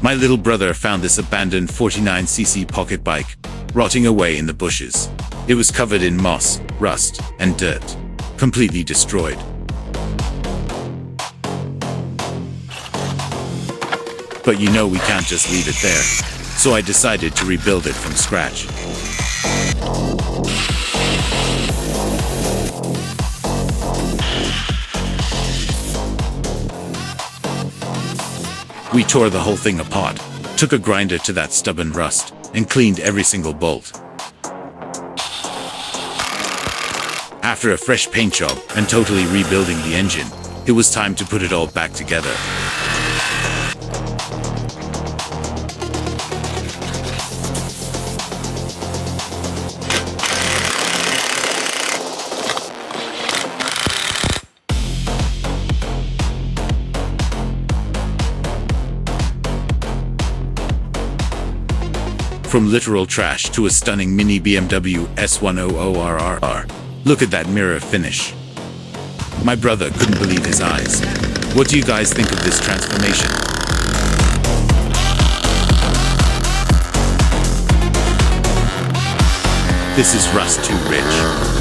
My little brother found this abandoned 49cc pocket bike, rotting away in the bushes. It was covered in moss, rust, and dirt. Completely destroyed. But you know we can't just leave it there. So I decided to rebuild it from scratch. We tore the whole thing apart, took a grinder to that stubborn rust, and cleaned every single bolt. After a fresh paint job and totally rebuilding the engine, it was time to put it all back together. From literal trash to a stunning mini BMW S100RRR. Look at that mirror finish. My brother couldn't believe his eyes. What do you guys think of this transformation? This is rust too rich.